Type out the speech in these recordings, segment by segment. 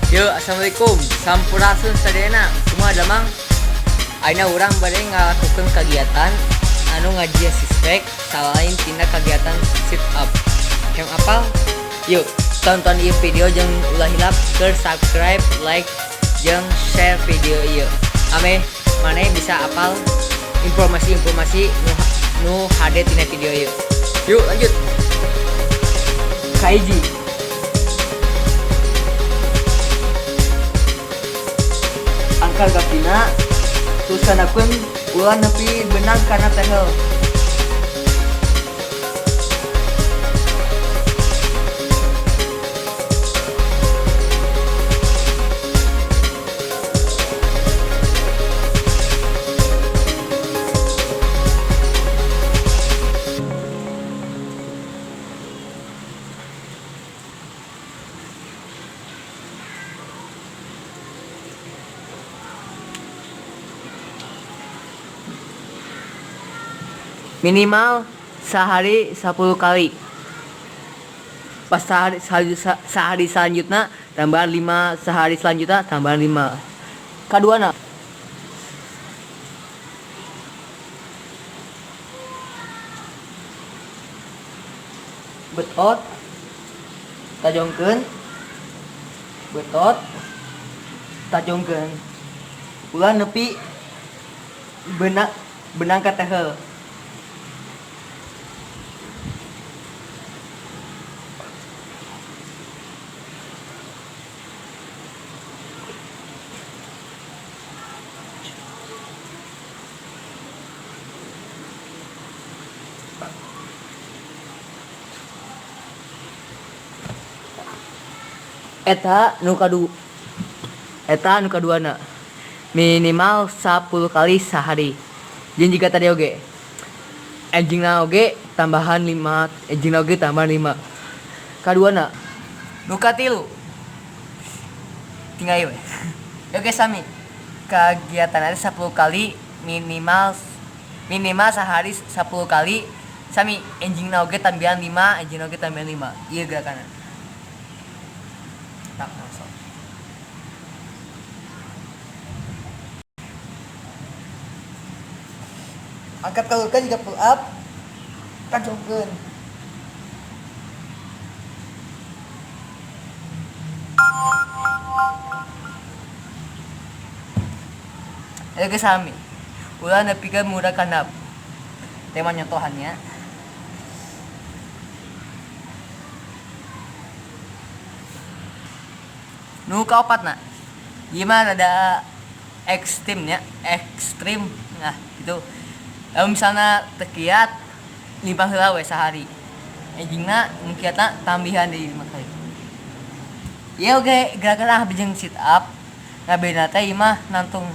Yo, assalamualaikum. Sampurasun sadayana. Semua damang. Aina urang bade ngalakukeun kegiatan anu ngajieun sispek salain tina kegiatan sit up. Yang apal? Yuk, tonton ieu video jeung ulah hilap keur subscribe, like, jeung share video ieu. Ame maneh bisa apal informasi-informasi nu hade tina video ieu. Yuk, lanjut. Kaiji. Angka gapina tulisanakeun ulah nepi benang kana tehel. Minimal sehari 10 kali. Pas sehari selanjutnya tambahan 5, sehari selanjutnya tambahan 5. Kaduana betot tajongkeun, betot tajongkeun ulah nepi benang ka tehel. Eta nu kaduana minimal 10 kali sehari. Jeung jika tadi oge enjingna oge tambahan 5, enjingna oge tambahan 5. Kaduana nu katilu tinggal we. Oke sami. Kegiatan ada 10 kali minimal sehari 10 kali sami enjingna oge tambahan 5, enjingna oge tambahan 5. Ieu gerakanna. Tak masuk. Angkat kalukan juga pull up, kacungkeun. Ayo sami. Ulah nepikeun mudah kanap. Tema nyontohannya. Nu kaopatna gimana ada ekstrim nah gitu. Lalu misalnya tekiat limpah heula we sehari enjingna nu kiatna tambihan deui 5 kali. Ieu oge gerakan jeung sit up ngabedana teh ieu mah nantung.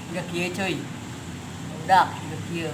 Gak kieu cuy. Udah, gak kieu.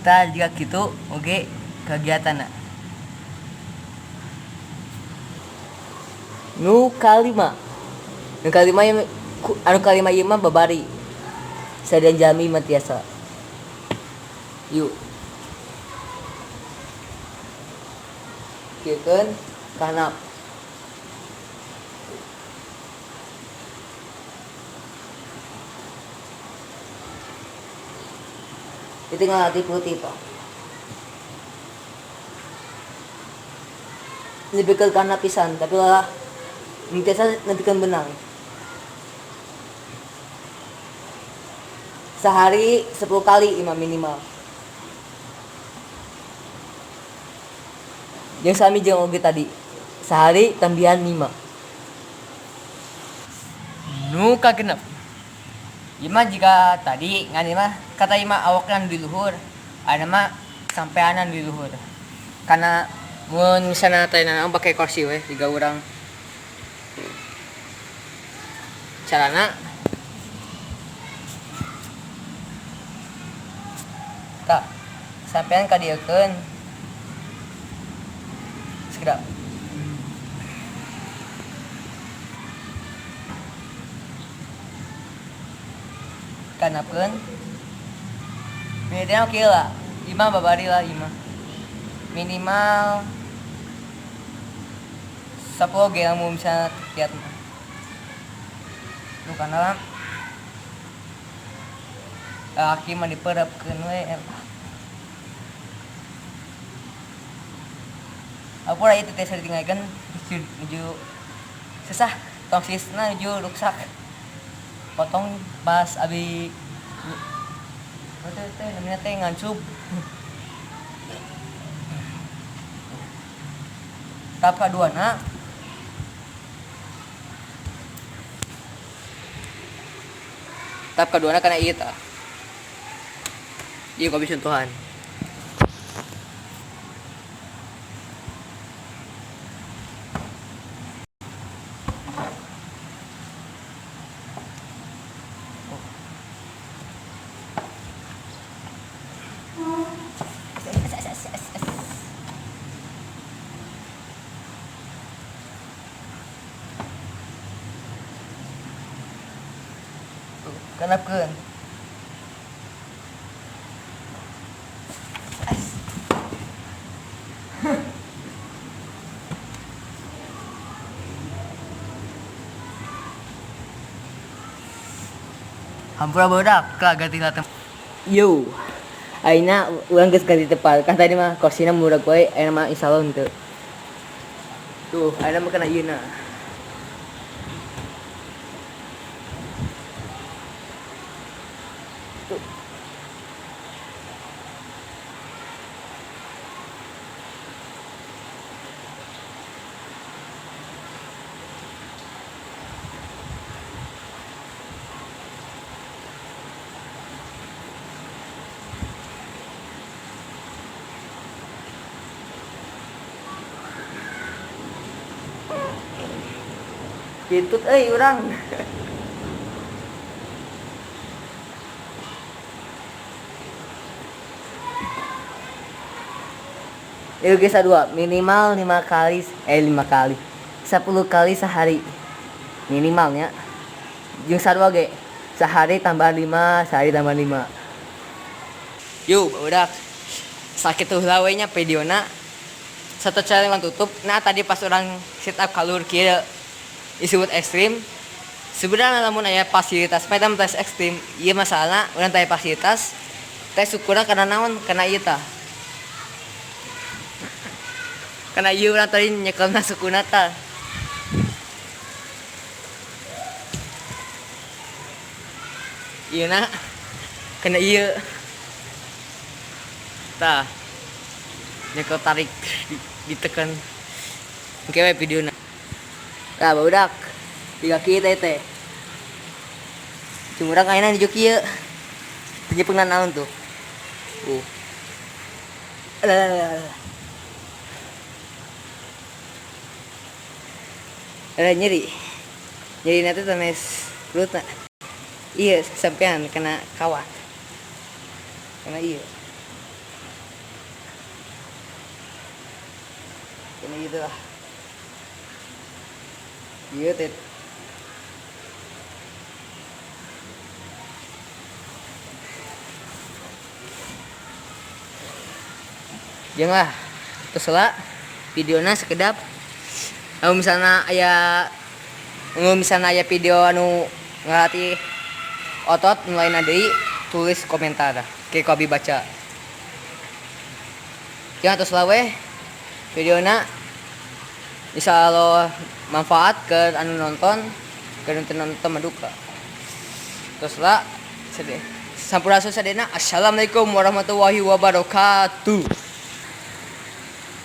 Tah jika gitu oge kegiatanna nu kalima ieu mah babari sadan jami mah tiasa. Yuk kieukeun kanap. Itu tinggal latih putih, Pak. lebih ke karena pisan tapi lah biasa nantikan benang sehari 10 kali imam minimal yang sami jeung oge tadi sehari tambihan 5 nu kagenep ima jika tadi ngan ima kata ima awakna di luhur ada mah sampeanan di luhur karena mun misalnya tanya pakai kursi weh 3 orang carana tak sampean kadiekeun segera kanapeun bedanya oke lah 5 babari lah 5 minimal 10 ge lamun misalnya lihat mah nu kana laki mah dipeureukeun we apura ieu teh ditinggalkeun nuju susah tongsisna nuju ruksak potong pas abi teh namanya teh ngancub tahap kaduana kana ieu tah ieu kopi sentuhan kenapkeun hampura bodak ka ganti latem yo aina urang geus ganti tepal kan tadi mah korsina murag we aina mah insyaallah henteu tuh aina mah kana ieuna gitu urang Ieu geus dua minimal 5 kali 10 kali sehari minimalnya jeung sadua ge sehari tambah 5 sehari tambah 5 yuk udah sakit tuh we nya videona satu challenge tutup nah tadi pas orang sit up kalur kieu disebut ekstrim sebenarnya namun aya fasilitas sepeda tes ekstrim ieu masalah urang teh fasilitas teh syukurna karena naon karena ieu tah karena ieu urang tadi nyekelna sukuna tah ieu na karena ieu tah nyekel tarik ditekan oke we videona tah barudak tiga kita teh cuma urang ayeuna di kieu teu pernah naon tuh nyeri nanti temes perutna iya sampean kena kawat kena iya kena gitu lah iya teh jangan lah terserah videonya sekedap kalau misalnya aya video anu ngelatih otot mulai nadei tulis komentar kayak kobi baca jangan terserah weh videonya Bisa lo manfaat ke anu nonton ke nonton maduka. Terus lah sedih. Sampurasun sadena. Assalamualaikum warahmatullahi wabarakatuh.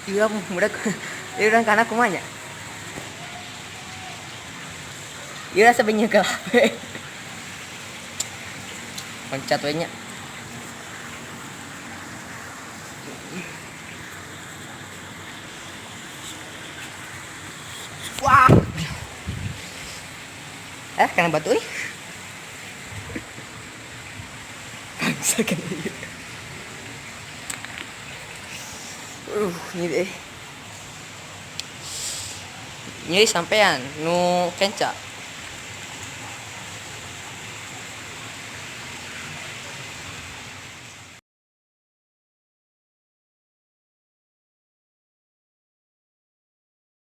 Iya mudah. Iya urang kana kumanya. Iya sebenarnya ke HP. Pencet we nya. Wah. Kena batu euy. Bangsa kan ieu. Ini deh. Ini sampean nu kenca.